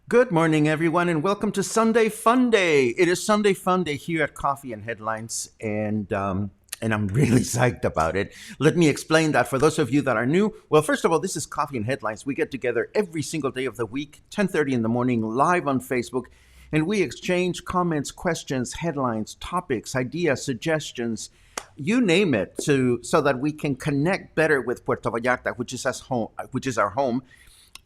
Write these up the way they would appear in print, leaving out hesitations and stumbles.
Good morning, everyone, and welcome to Sunday Funday. It is Sunday Funday here at Coffee and Headlines, and I'm really psyched about it. Let me explain that for those of you that are new. Well, first of all, this is Coffee and Headlines. We get together every single day of the week, 10:30 in the morning, live on Facebook, and we exchange comments, questions, headlines, topics, ideas, suggestions, you name it, so that we can connect better with Puerto Vallarta, which is our home,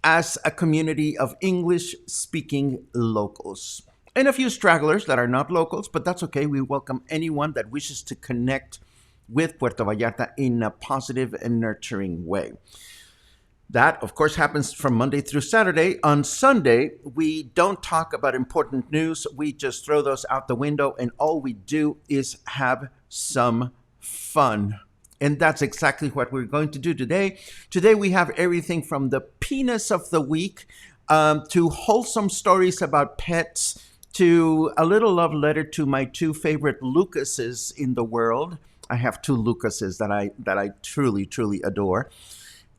as a community of English-speaking locals. And a few stragglers that are not locals, but that's okay. We welcome anyone that wishes to connect with Puerto Vallarta in a positive and nurturing way. That, of course, happens from Monday through Saturday. On Sunday, we don't talk about important news. We just throw those out the window, and all we do is have some fun. And that's exactly what we're going to do today. Today we have everything from the penis of the week to wholesome stories about pets to a little love letter to my two favorite Lucases in the world. I have two Lucases that I truly, truly adore.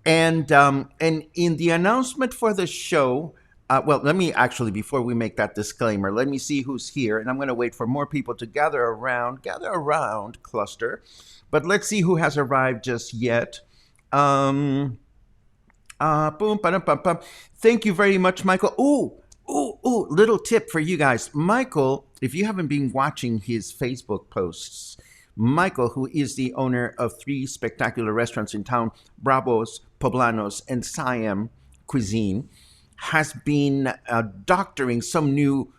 And in the announcement for the show, well, let me actually, before we make that disclaimer, let me see who's here. And I'm going to wait for more people to gather around, cluster. But let's see who has arrived just yet. Boom, ba-dum, bum, bum. Thank you very much, Michael. Ooh, little tip for you guys. Michael, if you haven't been watching his Facebook posts, Michael, who is the owner of 3 spectacular restaurants in town, Bravos, Poblanos, and Siam Cuisine, has been doctoring some new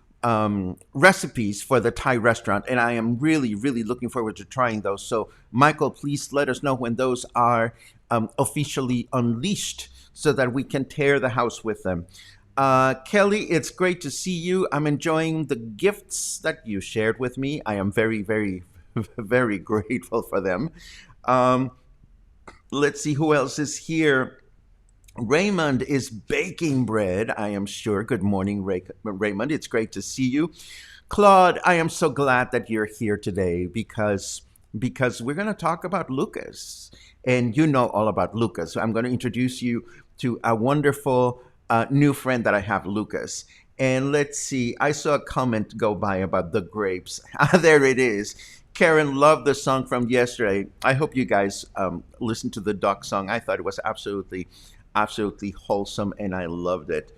recipes for the Thai restaurant, and I am really, really looking forward to trying those. So, Michael, please let us know when those are officially unleashed so that we can tear the house with them. Kelly, it's great to see you. I'm enjoying the gifts that you shared with me. I am very, very, very grateful for them. Let's see who else is here. Raymond is baking bread, I am sure. Good morning, Raymond. It's great to see you. Claude, I am so glad that you're here today because we're going to talk about Lucas. And you know all about Lucas. So I'm going to introduce you to a wonderful new friend that I have, Lucas. And let's see, I saw a comment go by about the grapes. There it is. Karen loved the song from yesterday. I hope you guys listened to the Duck song. I thought it was absolutely wholesome, and I loved it.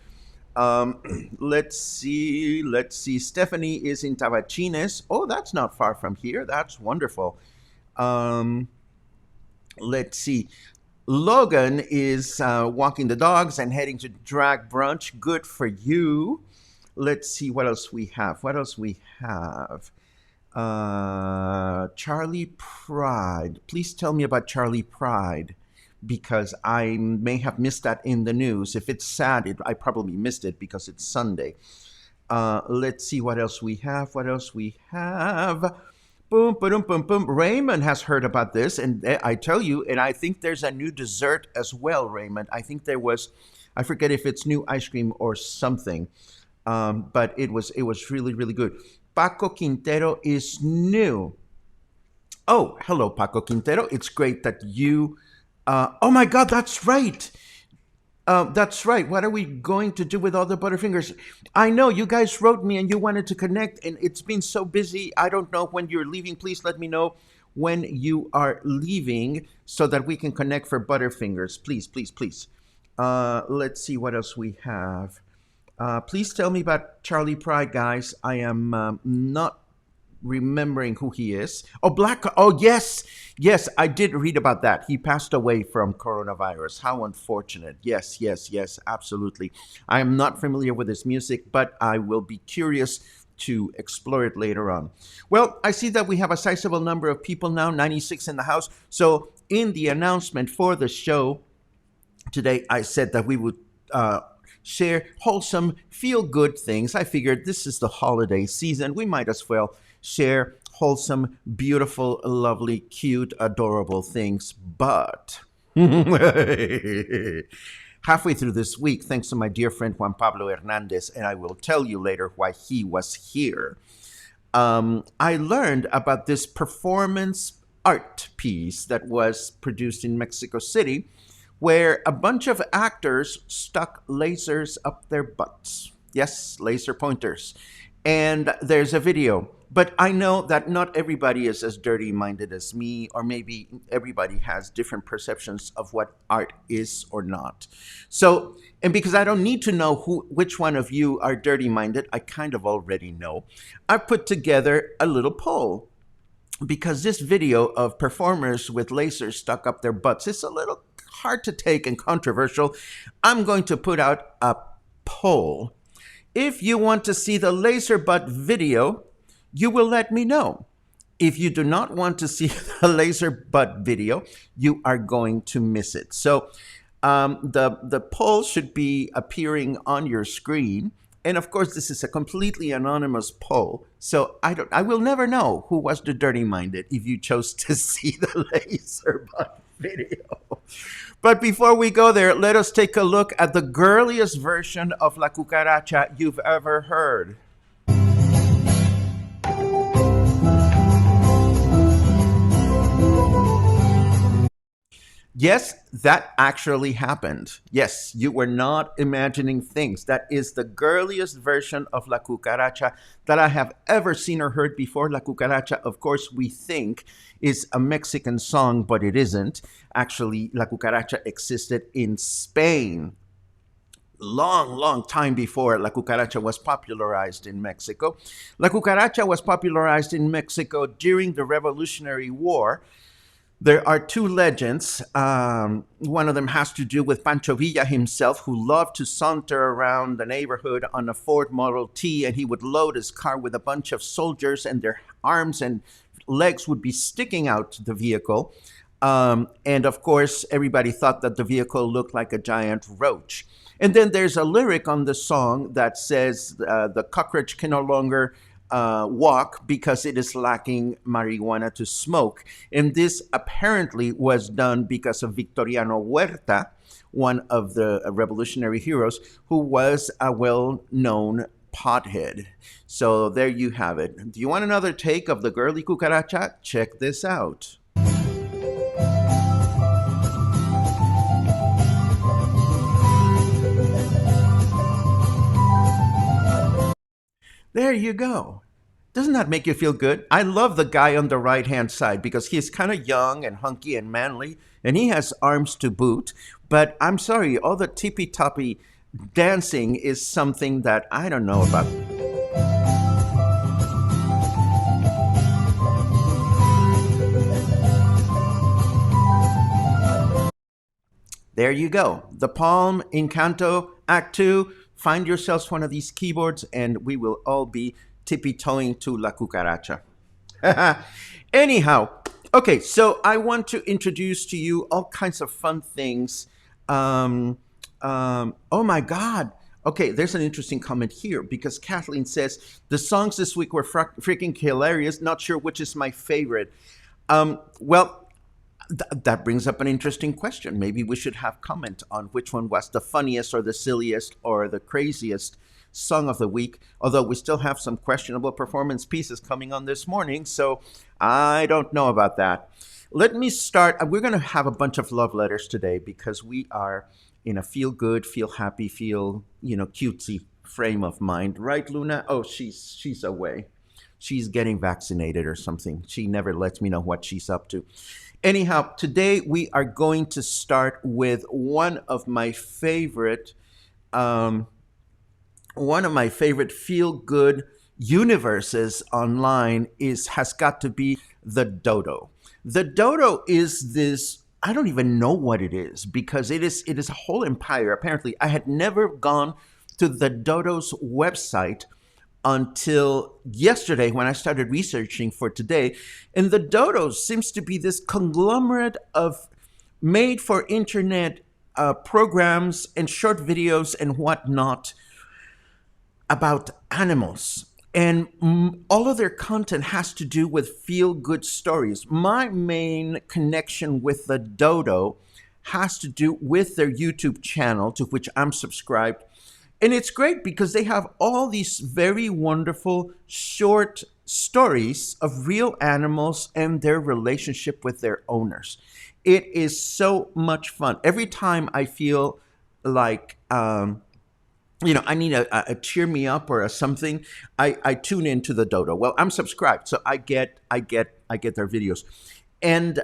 Let's see. Stephanie is in Tabachines. Oh, that's not far from here. That's wonderful. Let's see. Logan is walking the dogs and heading to drag brunch. Good for you. Let's see what else we have. Charlie Pride. Please tell me about Charlie Pride, because I may have missed that in the news. If it's sad, I probably missed it because it's Sunday. Let's see what else we have. Boom, boom, boom, boom. Raymond has heard about this, and I tell you, and I think there's a new dessert as well, Raymond. I think there was, I forget if it's new ice cream or something, but it was really, really good. Paco Quintero is new. Oh, hello, Paco Quintero. It's great that you... oh my God, that's right. That's right. What are we going to do with all the Butterfingers? I know you guys wrote me and you wanted to connect, and it's been so busy. I don't know when you're leaving. Please let me know when you are leaving so that we can connect for Butterfingers. Please, please, please. Let's see what else we have. Please tell me about Charlie Pride, guys. I am not remembering who he is. Oh, Black. Oh, yes. Yes, I did read about that. He passed away from coronavirus. How unfortunate. Yes, yes, yes, absolutely. I am not familiar with his music, but I will be curious to explore it later on. Well, I see that we have a sizable number of people now, 96 in the house. So, in the announcement for the show today, I said that we would share wholesome, feel good things. I figured this is the holiday season. We might as well share wholesome, beautiful, lovely, cute, adorable things. But halfway through this week, thanks to my dear friend Juan Pablo Hernandez, and I will tell you later why he was here, I learned about this performance art piece that was produced in Mexico City where a bunch of actors stuck lasers up their butts. Yes, laser pointers. And there's a video. But I know that not everybody is as dirty minded as me, or maybe everybody has different perceptions of what art is or not. So, and because I don't need to know which one of you are dirty minded, I kind of already know, I put together a little poll. Because this video of performers with lasers stuck up their butts is a little hard to take and controversial, I'm going to put out a poll. If you want to see the laser butt video, you will let me know. If you do not want to see the laser butt video, you are going to miss it. So the poll should be appearing on your screen. And of course, this is a completely anonymous poll. So I will never know who was the dirty minded if you chose to see the laser butt video. But before we go there, let us take a look at the girliest version of La Cucaracha you've ever heard. Yes, that actually happened. Yes, you were not imagining things. That is the girliest version of La Cucaracha that I have ever seen or heard before. La Cucaracha, of course, we think is a Mexican song, but it isn't. Actually, La Cucaracha existed in Spain. Long time before La Cucaracha was popularized in Mexico. La Cucaracha was popularized in Mexico during the Revolutionary War. There are two legends. One of them has to do with Pancho Villa himself, who loved to saunter around the neighborhood on a Ford Model T, and he would load his car with a bunch of soldiers, and their arms and legs would be sticking out the vehicle. And of course, everybody thought that the vehicle looked like a giant roach. And then there's a lyric on the song that says the cockroach can no longer walk because it is lacking marijuana to smoke. And this apparently was done because of Victoriano Huerta, one of the revolutionary heroes, who was a well-known pothead. So there you have it. Do you want another take of the girly cucaracha? Check this out. There you go. Doesn't that make you feel good? I love the guy on the right-hand side because he's kind of young and hunky and manly, and he has arms to boot. But I'm sorry, all the tippy-toppy dancing is something that I don't know about. There you go. The Palm, Encanto, Act 2. Find yourselves one of these keyboards and we will all be tippy-toeing to La Cucaracha. Anyhow, okay, so I want to introduce to you all kinds of fun things. Oh my God. Okay, there's an interesting comment here because Kathleen says, the songs this week were freaking hilarious. Not sure which is my favorite. Well, that brings up an interesting question. Maybe we should have comment on which one was the funniest or the silliest or the craziest song of the week, although we still have some questionable performance pieces coming on this morning, so I don't know about that. Let me start. We're going to have a bunch of love letters today because we are in a feel good, feel happy, feel, cutesy frame of mind. Right, Luna? Oh, she's away. She's getting vaccinated or something. She never lets me know what she's up to. Anyhow, today we are going to start with one of my favorite feel-good universes online is has got to be the Dodo. The Dodo is this, I don't even know what it is because it is a whole empire. Apparently, I had never gone to the Dodo's website until yesterday when I started researching for today. And the Dodo seems to be this conglomerate of made for internet programs and short videos and whatnot about animals. And all of their content has to do with feel good stories. My main connection with the Dodo has to do with their YouTube channel, to which I'm subscribed. And it's great because they have all these very wonderful short stories of real animals and their relationship with their owners. It is so much fun. Every time I feel like, I need a cheer me up or a something, I tune into the Dodo. Well, I'm subscribed, so I get their videos. And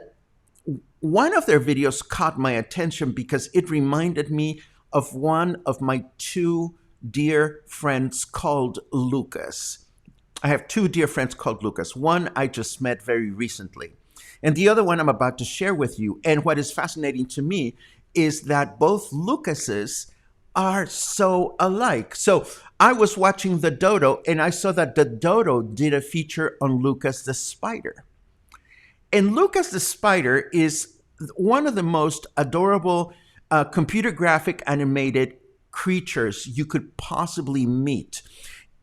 one of their videos caught my attention because it reminded me of one of my two dear friends called Lucas. I have two dear friends called Lucas. One I just met very recently, and the other one I'm about to share with you. And what is fascinating to me is that both Lucases are so alike. So I was watching the Dodo and I saw that the Dodo did a feature on Lucas the spider. And Lucas the spider is one of the most adorable computer graphic animated creatures you could possibly meet.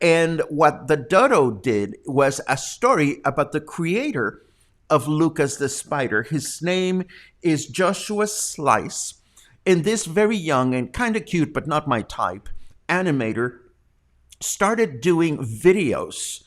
And what the Dodo did was a story about the creator of Lucas the spider. His name is Joshua Slice. And this very young and kind of cute, but not my type, animator started doing videos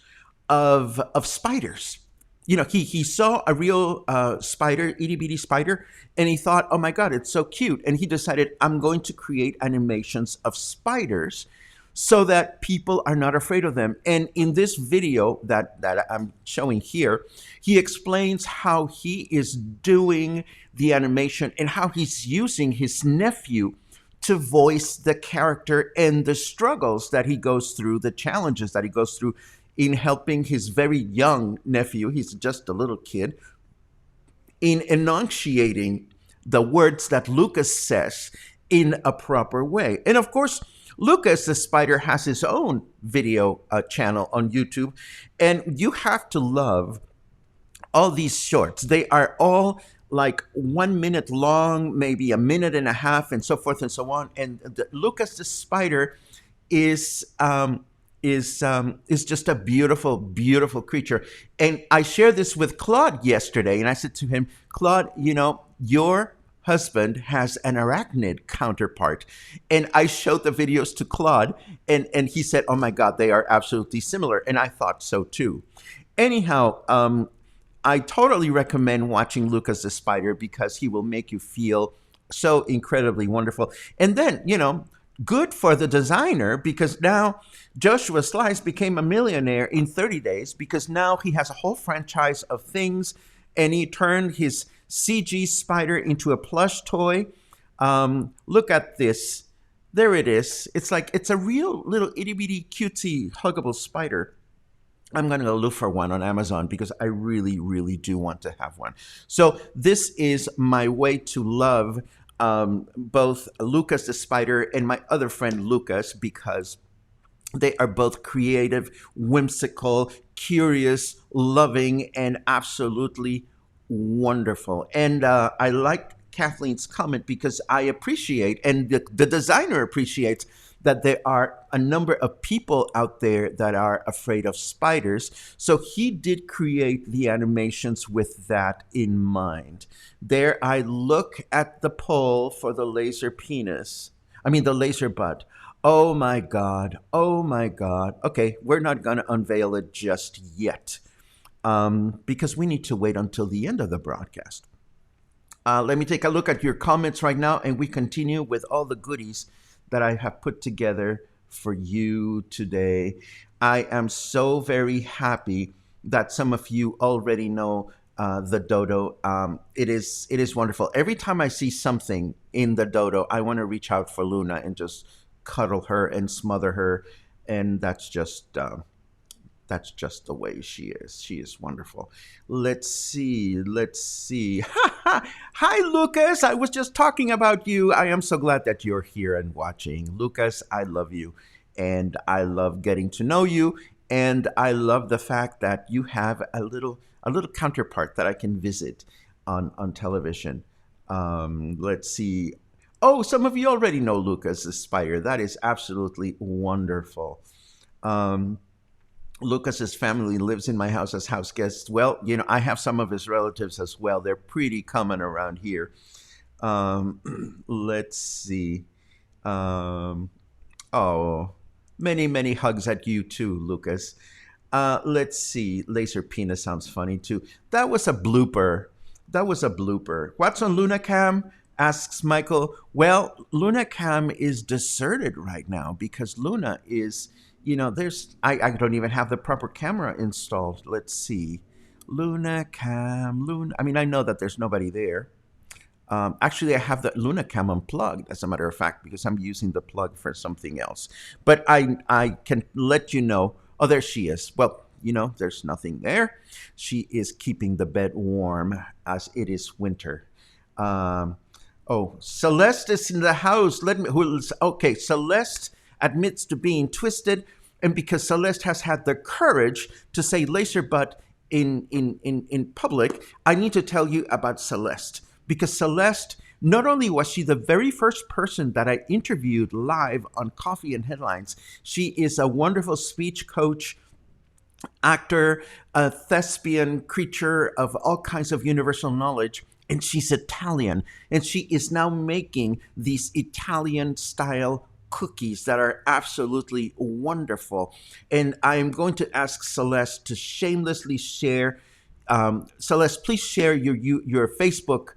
of spiders. He saw a real spider, itty bitty spider, and he thought, oh my God, it's so cute. And he decided, I'm going to create animations of spiders so that people are not afraid of them. And in this video that I'm showing here, he explains how he is doing the animation and how he's using his nephew to voice the character and the struggles that he goes through, the challenges that he goes through in helping his very young nephew, he's just a little kid, in enunciating the words that Lucas says in a proper way. And of course, Lucas the spider has his own video channel on YouTube, and you have to love all these shorts. They are all like 1 minute long, maybe a minute and a half, and so forth and so on. And Lucas the spider is just a beautiful, beautiful creature. And I shared this with Claude yesterday, and I said to him, Claude, your husband has an arachnid counterpart. And I showed the videos to Claude, and he said, oh my God, they are absolutely similar. And I thought so too. Anyhow, I totally recommend watching Lucas the Spider because he will make you feel so incredibly wonderful. And then, good for the designer because now Joshua Slice became a millionaire in 30 days because now he has a whole franchise of things and he turned his CG spider into a plush toy. Look at this. There it is. It's a real little itty bitty cutesy huggable spider. I'm going to go look for one on Amazon because I really, really do want to have one. So this is my way to love both Lucas the spider and my other friend Lucas because they are both creative, whimsical, curious, loving, and absolutely wonderful. And I like Kathleen's comment because I appreciate, and the designer appreciates, that there are a number of people out there that are afraid of spiders. So he did create the animations with that in mind. There I look at the poll for the laser penis. The laser butt. Oh my God. Oh my God. Okay, we're not going to unveil it just yet because we need to wait until the end of the broadcast. Let me take a look at your comments right now and we continue with all the goodies that I have put together for you today. I am so very happy that some of you already know the Dodo. It is wonderful. Every time I see something in the Dodo, I want to reach out for Luna and just cuddle her and smother her. And that's just That's just the way she is. She is wonderful. Let's see. Let's see. Hi, Lucas. I was just talking about you. I am so glad that you're here and watching. Lucas, I love you. And I love getting to know you. And I love the fact that you have a little counterpart that I can visit on television. Let's see. Oh, some of you already know Lucas the spider. That is absolutely wonderful. Um, Lucas's family lives in my house as house guests. Well, I have some of his relatives as well. They're pretty common around here. Let's see. Um, oh, many, many hugs at you too, Lucas. Let's see. Laser penis sounds funny too. That was a blooper. That was a blooper. What's on Lunacam? Asks Michael. Well, Lunacam is deserted right now because Luna is, I don't even have the proper camera installed. Let's see. Lunacam, Luna. I mean, I know that there's nobody there. Actually, I have the Lunacam unplugged, as a matter of fact, because I'm using the plug for something else. But I can let you know. Oh, there she is. Well, there's nothing there. She is keeping the bed warm as it is winter. Um, oh, Celeste is in the house. Okay, Celeste admits to being twisted, and because Celeste has had the courage to say laser butt in public, I need to tell you about Celeste. Because Celeste, not only was she the very first person that I interviewed live on Coffee and Headlines, she is a wonderful speech coach, actor, a thespian, creature of all kinds of universal knowledge, and she's Italian. And she is now making these Italian style cookies that are absolutely wonderful. And I'm going to ask Celeste to shamelessly share. Celeste, please share your Facebook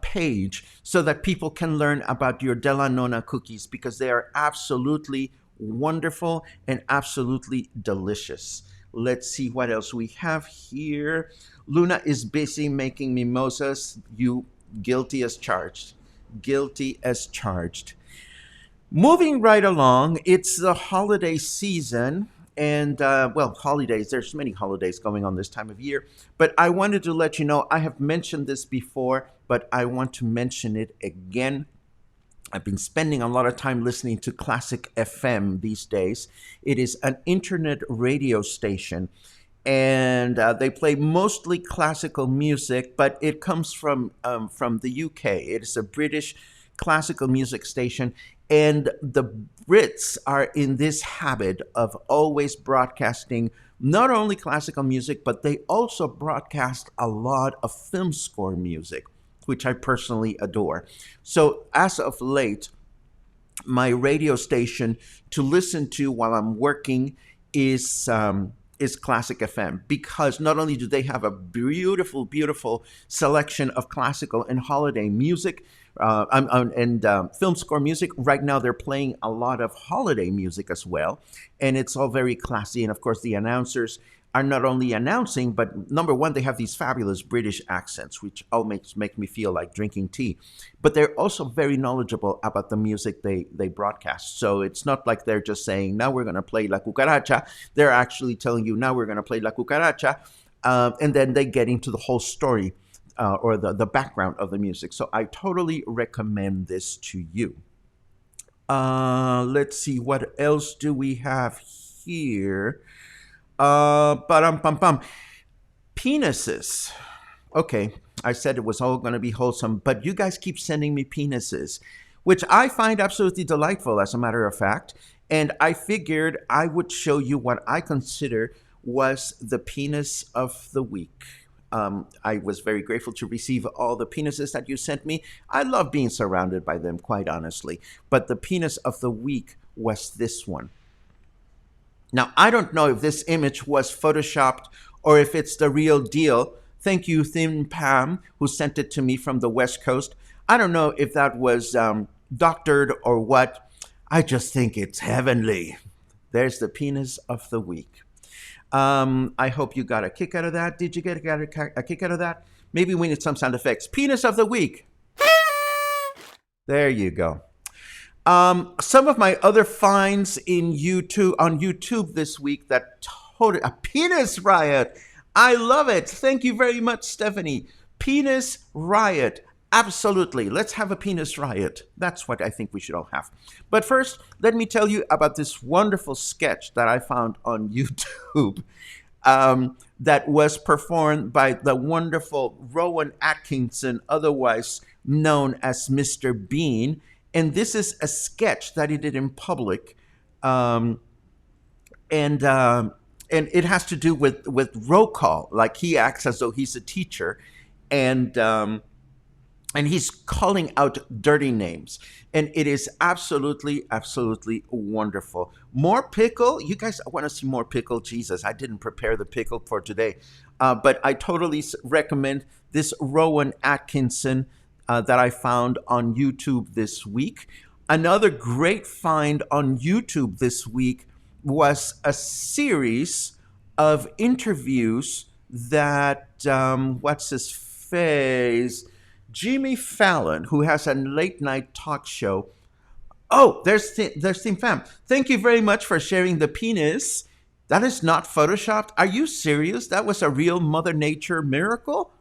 page so that people can learn about your Della Nonna cookies because they are absolutely wonderful and absolutely delicious. Let's see what else we have here. Luna is busy making mimosas. You guilty as charged. Guilty as charged. Moving right along, it's the holiday season. And, holidays, there's many holidays going on this time of year. But I wanted to let you know, I have mentioned this before, but I want to mention it again. I've been spending a lot of time listening to Classic FM these days. It is an internet radio station, and they play mostly classical music, but it comes from the UK. It is a British classical music station, and the Brits are in this habit of always broadcasting not only classical music, but they also broadcast a lot of film score music, which I personally adore. So as of late, my radio station to listen to while I'm working is Classic FM, because not only do they have a beautiful, beautiful selection of classical and holiday music and film score music. Right now, they're playing a lot of holiday music as well, and it's all very classy. And of course, the announcers are not only announcing, but number one, they have these fabulous British accents, which all make me feel like drinking tea. But they're also very knowledgeable about the music they broadcast. So it's not like they're just saying, now we're going to play La Cucaracha. They're actually telling you, now we're going to play La Cucaracha. And then they get into the whole story or the background of the music. So I totally recommend this to you. Let's see, what else do we have here? Pam. Penises. Okay, I said it was all going to be wholesome, but you guys keep sending me penises, which I find absolutely delightful, as a matter of fact. And I figured I would show you what I consider was the penis of the week. I was very grateful to receive all the penises that you sent me. I love being surrounded by them, quite honestly. But the penis of the week was this one. Now, I don't know if this image was photoshopped or if it's the real deal. Thank you, Thin Pam, who sent it to me from the West Coast. I don't know if that was doctored or what. I just think it's heavenly. There's the penis of the week. I hope you got a kick out of that. Did you get a kick out of that? Maybe we need some sound effects. Penis of the week. There you go. Some of my other finds on YouTube this week that a penis riot. I love it. Thank you very much, Stephanie. Penis riot. Absolutely. Let's have a penis riot. That's what I think we should all have. But first, let me tell you about this wonderful sketch that I found on YouTube that was performed by the wonderful Rowan Atkinson, otherwise known as Mr. Bean. And this is a sketch that he did in public. And it has to do with roll call. Like he acts as though he's a teacher, and he's calling out dirty names, and it is absolutely, absolutely wonderful. More pickle, you guys want to see more pickle? Jesus, I didn't prepare the pickle for today, but I totally recommend this Rowan Atkinson that I found on YouTube this week. Another great find on YouTube this week was a series of interviews that, what's his face? Jimmy Fallon, who has a late night talk show. Oh, there's Team Fam. Thank you very much for sharing the penis. That is not Photoshopped. Are you serious? That was a real Mother Nature miracle?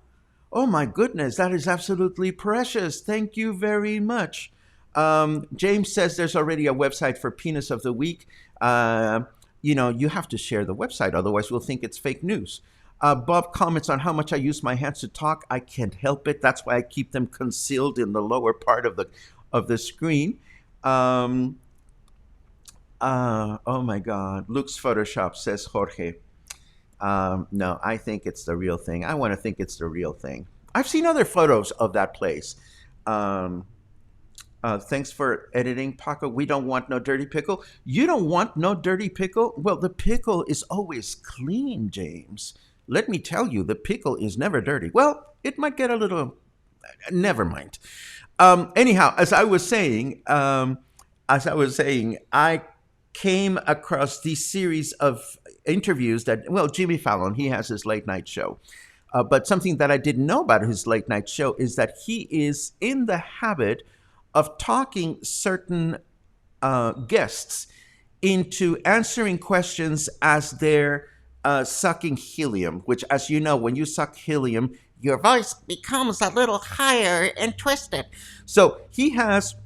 Oh my goodness, that is absolutely precious. Thank you very much. James says there's already a website for Penis of the Week. You have to share the website, otherwise we'll think it's fake news. Bob comments on how much I use my hands to talk. I can't help it. That's why I keep them concealed in the lower part of the screen. Oh my God. Luke's Photoshop, says Jorge. No, I think it's the real thing. I want to think it's the real thing. I've seen other photos of that place. Thanks for editing, Paco. We don't want no dirty pickle. You don't want no dirty pickle? Well, the pickle is always clean, James. Let me tell you, the pickle is never dirty. Well, it might get a little... Never mind. Anyhow, as I was saying, I came across these series of interviews that, well, Jimmy Fallon, he has his late night show. But something that I didn't know about his late night show is that he is in the habit of talking certain guests into answering questions as they're sucking helium, which, as you know, when you suck helium, your voice becomes a little higher and twisted. So he has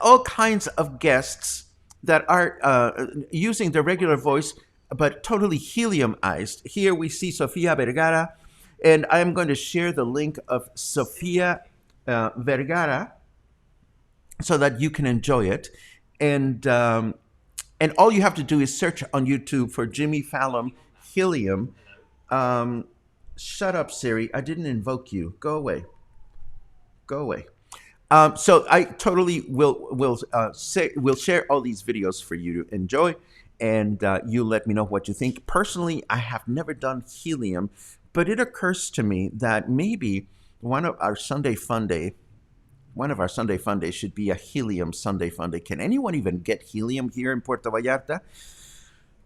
all kinds of guests that are using the regular voice, but totally heliumized. Here we see Sofía Vergara, and I'm going to share the link of Sofía Vergara so that you can enjoy it. And all you have to do is search on YouTube for Jimmy Fallon helium. Shut up, Siri. I didn't invoke you. Go away. Go away. So I totally will share all these videos for you to enjoy, and you let me know what you think. Personally, I have never done helium, but it occurs to me that maybe one of our Sunday Fundays should be a helium Sunday Funday. Can anyone even get helium here in Puerto Vallarta?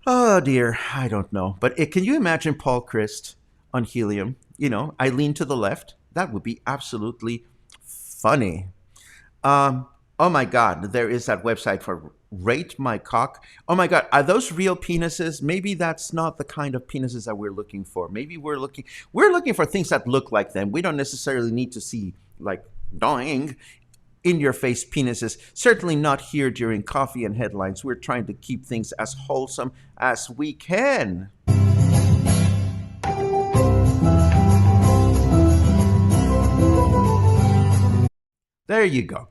Oh dear, I don't know. But can you imagine Paul Christ on helium? I lean to the left. That would be absolutely funny. Oh my God, there is that website for Rate My Cock. Oh my God, are those real penises? Maybe that's not the kind of penises that we're looking for. Maybe we're looking for things that look like them. We don't necessarily need to see like dying in your face penises. Certainly not here during Coffee and Headlines. We're trying to keep things as wholesome as we can. There you go.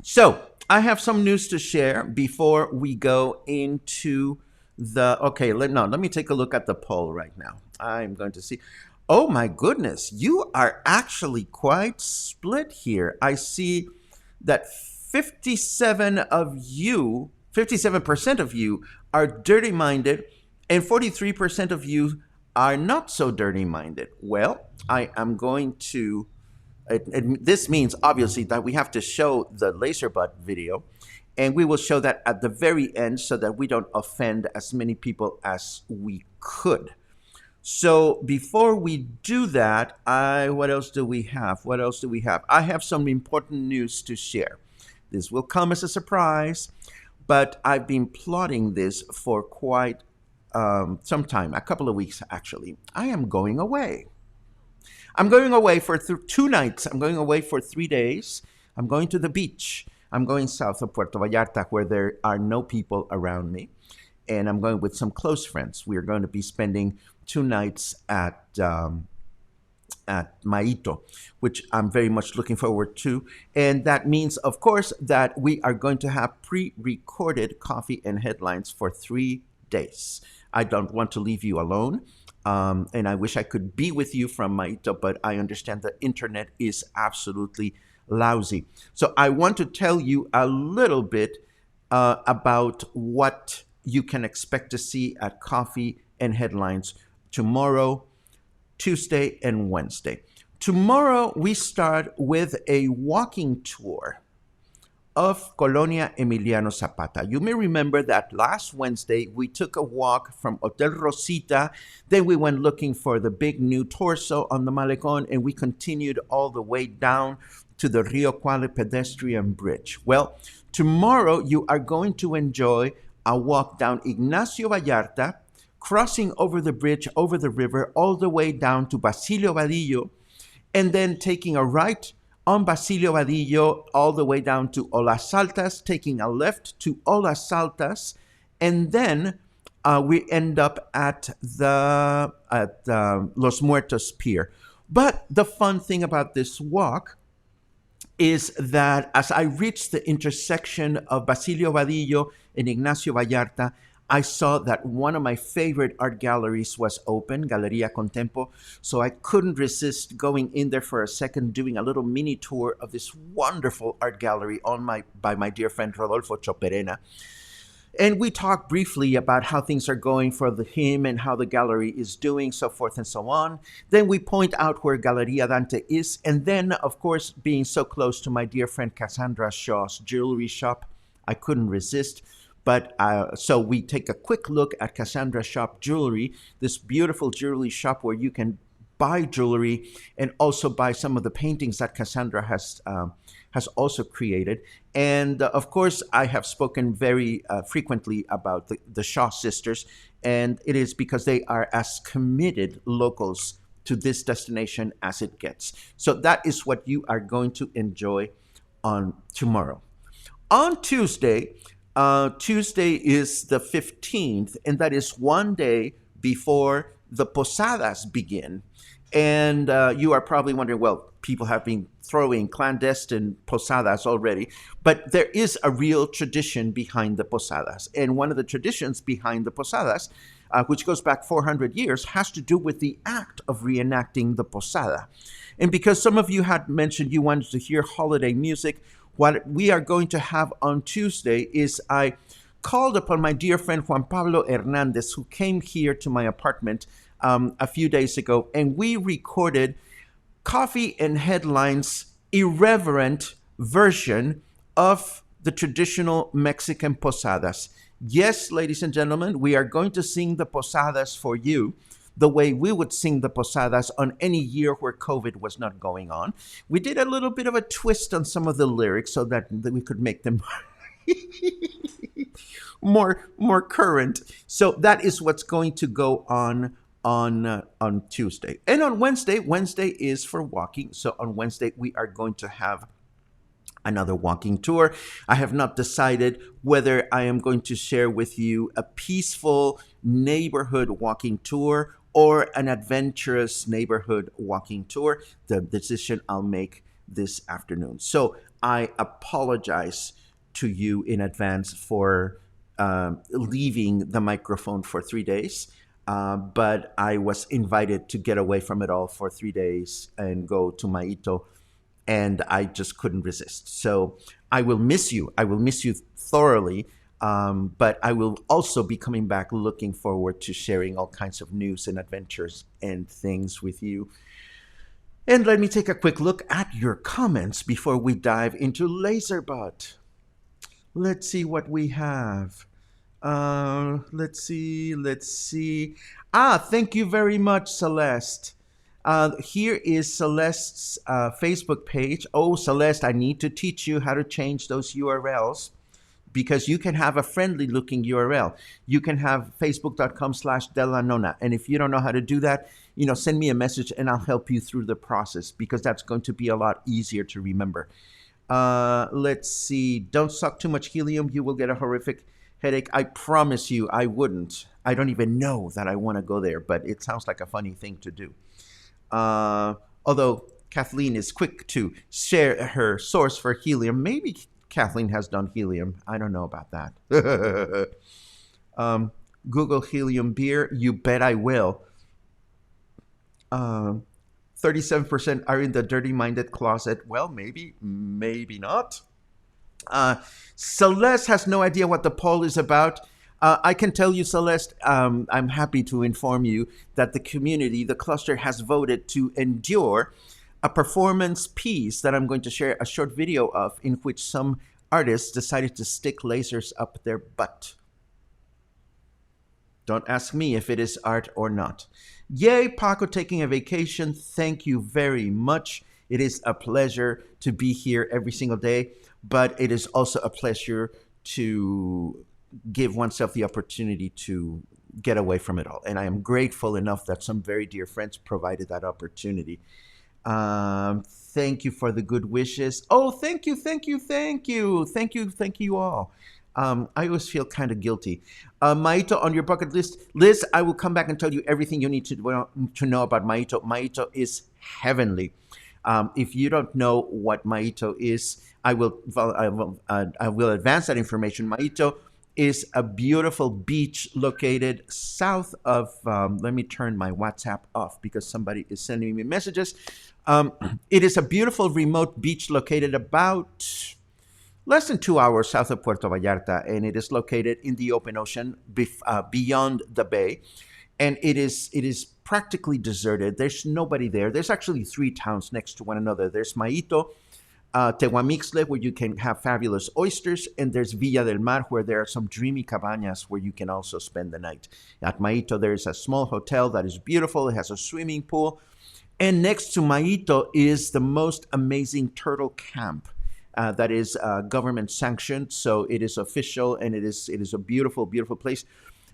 So I have some news to share before we go into let me take a look at the poll right now. I'm going to see. Oh my goodness, you are actually quite split here. I see that 57% of you are dirty-minded, and 43% of you are not so dirty-minded. Well, I am going to... this means, obviously, that we have to show the laser butt video, and we will show that at the very end so that we don't offend as many people as we could. So before we do that, what else do we have? I have some important news to share. This will come as a surprise, but I've been plotting this for quite sometime, a couple of weeks actually, I am going away. I'm going away for 2 nights. I'm going away for 3 days. I'm going to the beach. I'm going south of Puerto Vallarta where there are no people around me. And I'm going with some close friends. We are going to be spending 2 nights at Maito, which I'm very much looking forward to. And that means, of course, that we are going to have pre-recorded coffee and headlines for 3 days. I don't want to leave you alone. And I wish I could be with you from Maito, but I understand the internet is absolutely lousy. So I want to tell you a little bit about what you can expect to see at Coffee and Headlines tomorrow, Tuesday, and Wednesday. Tomorrow, we start with a walking tour of Colonia Emiliano Zapata. You may remember that last Wednesday we took a walk from Hotel Rosita, then we went looking for the big new torso on the Malecon, and we continued all the way down to the Rio Cuale pedestrian bridge. Well, tomorrow you are going to enjoy a walk down Ignacio Vallarta, crossing over the bridge, over the river, all the way down to Basilio Vadillo, and then taking a right on Basilio Vadillo all the way down to Olas Altas, taking a left to Olas Altas, and then we end up at Los Muertos Pier. But the fun thing about this walk is that as I reached the intersection of Basilio Vadillo and Ignacio Vallarta, I saw that one of my favorite art galleries was open, Galeria Contempo, so I couldn't resist going in there for a second, doing a little mini tour of this wonderful art gallery by my dear friend Rodolfo Choperena. And we talked briefly about how things are going for him and how the gallery is doing, so forth and so on. Then we point out where Galeria Dante is, and then, of course, being so close to my dear friend Cassandra Shaw's jewelry shop, I couldn't resist. But so we take a quick look at Cassandra Shop Jewelry, this beautiful jewelry shop where you can buy jewelry and also buy some of the paintings that Cassandra has also created. And of course, I have spoken very frequently about the Shaw sisters, and it is because they are as committed locals to this destination as it gets. So that is what you are going to enjoy on tomorrow. On Tuesday, Tuesday is the 15th, and that is one day before the posadas begin. And you are probably wondering, well, people have been throwing clandestine posadas already, but there is a real tradition behind the posadas. And one of the traditions behind the posadas, which goes back 400 years, has to do with the act of reenacting the posada. And because some of you had mentioned you wanted to hear holiday music, what we are going to have on Tuesday is I called upon my dear friend Juan Pablo Hernandez, who came here to my apartment a few days ago, and we recorded Coffee and Headlines' irreverent version of the traditional Mexican posadas. Yes, ladies and gentlemen, we are going to sing the posadas for you the way we would sing the posadas on any year where COVID was not going on. We did a little bit of a twist on some of the lyrics so that we could make them more current. So that is what's going to go on Tuesday. And on Wednesday is for walking. So on Wednesday, we are going to have another walking tour. I have not decided whether I am going to share with you a peaceful neighborhood walking tour or an adventurous neighborhood walking tour. The decision I'll make this afternoon. So I apologize to you in advance for leaving the microphone for 3 days. But I was invited to get away from it all for 3 days and go to Maito, and I just couldn't resist. So I will miss you. I will miss you thoroughly, but I will also be coming back looking forward to sharing all kinds of news and adventures and things with you. And let me take a quick look at your comments before we dive into Laserbutt. Let's see what we have. Let's see. Thank you very much, Celeste. Here is Celeste's Facebook page. Oh, Celeste, I need to teach you how to change those URLs. because you can have a friendly looking URL. You can have facebook.com/delanona. And if you don't know how to do that, send me a message and I'll help you through the process, because that's going to be a lot easier to remember. Let's see. Don't suck too much helium. You will get a horrific headache. I promise you I wouldn't. I don't even know that I want to go there, but it sounds like a funny thing to do. Although Kathleen is quick to share her source for helium. Maybe Kathleen has done helium. I don't know about that. Google helium beer. You bet I will. 37% are in the dirty-minded closet. Well, maybe not. Celeste has no idea what the poll is about. I can tell you, Celeste, I'm happy to inform you that the community, the cluster, has voted to endure a performance piece that I'm going to share a short video of, in which some artists decided to stick lasers up their butt. Don't ask me if it is art or not. Yay, Paco taking a vacation. Thank you very much. It is a pleasure to be here every single day, but it is also a pleasure to give oneself the opportunity to get away from it all. And I am grateful enough that some very dear friends provided that opportunity. Thank you for the good wishes. Oh, thank you all. I always feel kind of guilty. Maito, on your bucket list. Liz, I will come back and tell you everything you need to know about Maito. Maito is heavenly. If you don't know what Maito is, I will advance that information. Maito is a beautiful beach located south of, let me turn my WhatsApp off because somebody is sending me messages. It is a beautiful remote beach located about less than 2 hours south of Puerto Vallarta, and it is located in the open ocean beyond the bay. And it is practically deserted. There's nobody there. There's actually 3 towns next to one another. There's Maito, Tehuamixle, where you can have fabulous oysters, and there's Villa del Mar, where there are some dreamy cabañas where you can also spend the night. At Maito, there is a small hotel that is beautiful. It has a swimming pool. And next to Maito is the most amazing turtle camp that is government sanctioned. So it is official, and it is a beautiful, beautiful place.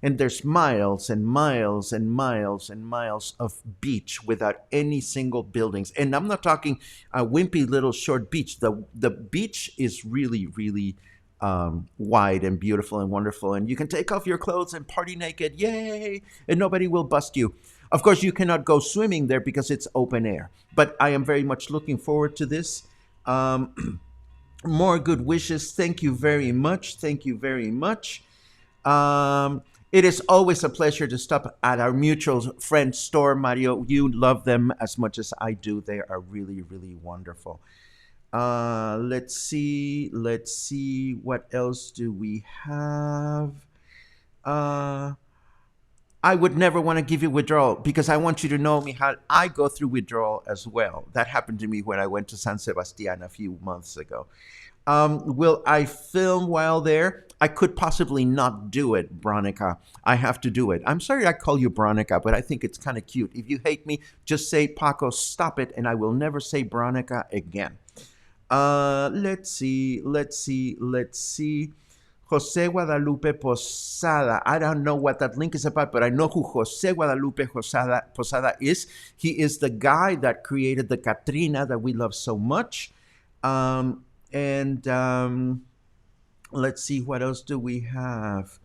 And there's miles and miles and miles and miles of beach without any single buildings. And I'm not talking a wimpy little short beach. The beach is really, really wide and beautiful and wonderful. And you can take off your clothes and party naked. Yay! And nobody will bust you. Of course, you cannot go swimming there because it's open air. But I am very much looking forward to this. More good wishes. Thank you very much. Thank you very much. It is always a pleasure to stop at our mutual friend store, Mario. You love them as much as I do. They are really, really wonderful. Let's see. What else do we have? I would never want to give you withdrawal because I want you to know, Mijal, I go through withdrawal as well. That happened to me when I went to San Sebastian a few months ago. Will I film while there? I could possibly not do it, Bronica. I have to do it. I'm sorry I call you Bronica, but I think it's kind of cute. If you hate me, just say, Paco, stop it, and I will never say Bronica again. Let's see. Jose Guadalupe Posada. I don't know what that link is about, but I know who Jose Guadalupe Posada is. He is the guy that created the Katrina that we love so much. Let's see, what else do we have?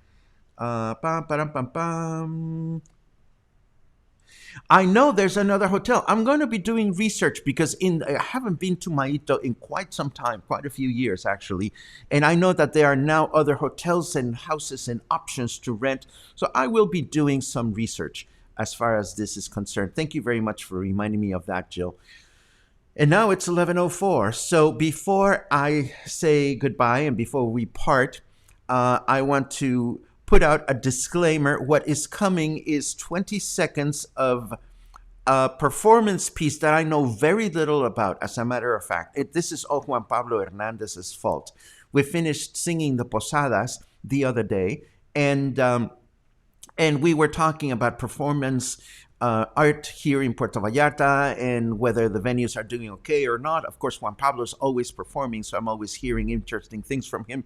I know there's another hotel. I'm going to be doing research because I haven't been to Maito in quite some time, quite a few years actually. And I know that there are now other hotels and houses and options to rent. So I will be doing some research as far as this is concerned. Thank you very much for reminding me of that, Jill. And now it's 11:04. So before I say goodbye and before we part, I want to put out a disclaimer. What is coming is 20 seconds of a performance piece that I know very little about, as a matter of fact. This is all Juan Pablo Hernandez's fault. We finished singing the Posadas the other day, and we were talking about performance art here in Puerto Vallarta and whether the venues are doing okay or not. Of course, Juan Pablo is always performing, so I'm always hearing interesting things from him.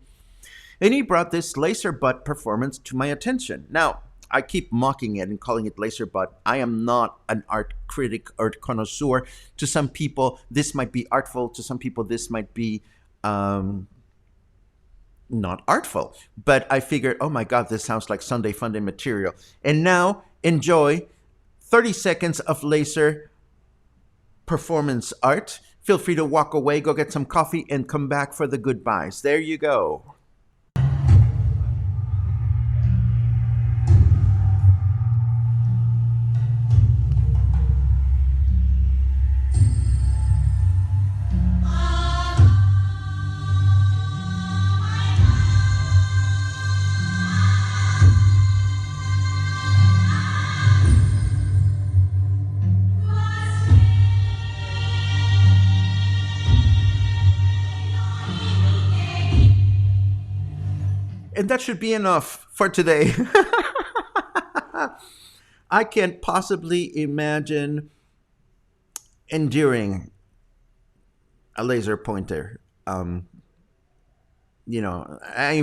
And he brought this laser butt performance to my attention. Now, I keep mocking it and calling it laser butt. I am not an art critic or connoisseur. To some people, this might be artful. To some people, this might be not artful. But I figured, oh my God, this sounds like Sunday Funday material. And now, enjoy 30 seconds of laser performance art. Feel free to walk away, go get some coffee, and come back for the goodbyes. There you go. And that should be enough for today. I can't possibly imagine enduring a laser pointer. In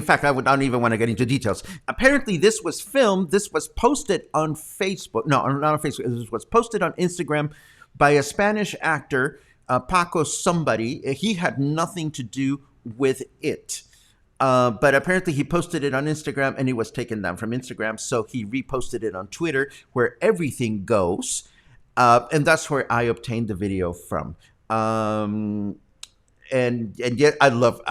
fact, I don't even want to get into details. Apparently, this was filmed. This was posted on Facebook. No, not on Facebook. This was posted on Instagram by a Spanish actor, Paco somebody. He had nothing to do with it. But apparently he posted it on Instagram and it was taken down from Instagram. So he reposted it on Twitter where everything goes. And that's where I obtained the video from. And yet I love...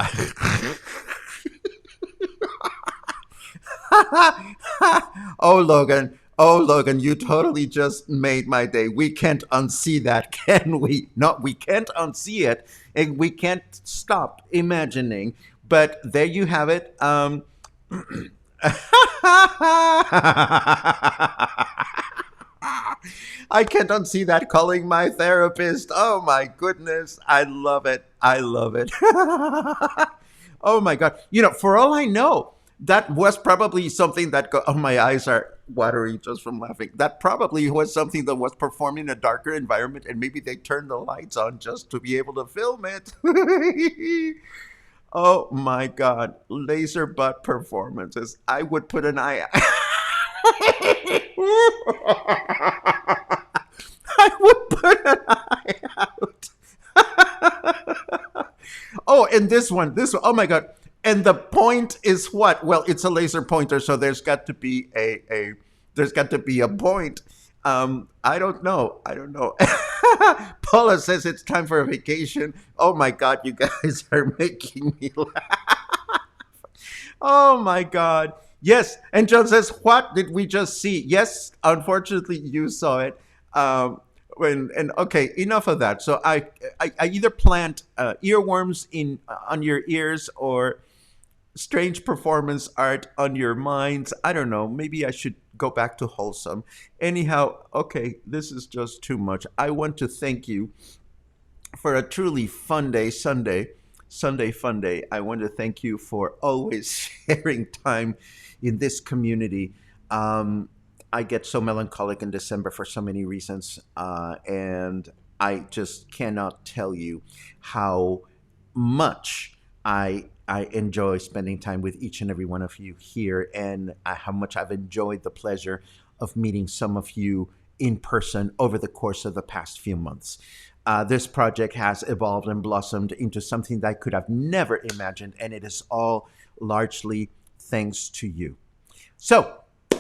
Oh, Logan, you totally just made my day. We can't unsee that, can we? No, we can't unsee it. And we can't stop imagining. But there you have it. I can't unsee that calling my therapist. Oh my goodness. I love it. Oh my God. For all I know, that was probably something that my eyes are watery just from laughing. That probably was something that was performed in a darker environment and maybe they turned the lights on just to be able to film it. Oh my God, laser butt performances. I would put an eye out. I would put an eye out. Oh, and this one, oh my God. And the point is what? Well, it's a laser pointer, so there's got to be a point. I don't know. Paula says it's time for a vacation. Oh my God, you guys are making me laugh. Oh my God. Yes. And John says, what did we just see? Yes, unfortunately, you saw it. Okay, enough of that. So I either plant earworms on your ears or strange performance art on your minds. I don't know. Maybe I should go back to wholesome. Anyhow, okay, this is just too much. I want to thank you for a truly fun day, Sunday Funday. I want to thank you for always sharing time in this community. I get so melancholic in December for so many reasons, and I just cannot tell you how much I enjoy spending time with each and every one of you here, and how much I've enjoyed the pleasure of meeting some of you in person over the course of the past few months. This project has evolved and blossomed into something that I could have never imagined, and it is all largely thanks to you. So,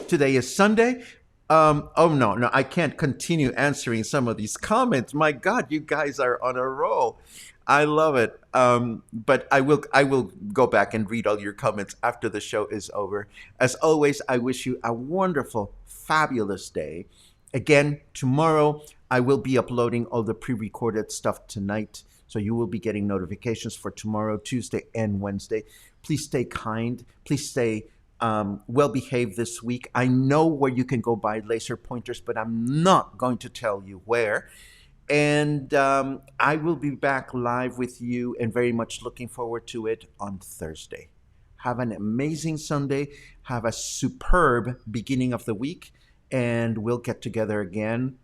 today is Sunday. No, I can't continue answering some of these comments. My God, you guys are on a roll. I love it. But I will go back and read all your comments after the show is over. As always, I wish you a wonderful, fabulous day. Again, tomorrow I will be uploading all the pre-recorded stuff tonight. So you will be getting notifications for tomorrow, Tuesday, and Wednesday. Please stay kind. Please stay well-behaved this week. I know where you can go buy laser pointers, but I'm not going to tell you where. And I will be back live with you and very much looking forward to it on Thursday. Have an amazing Sunday. Have a superb beginning of the week. And we'll get together again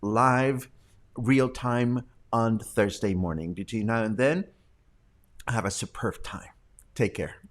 live, real time on Thursday morning. Between now and then, have a superb time. Take care.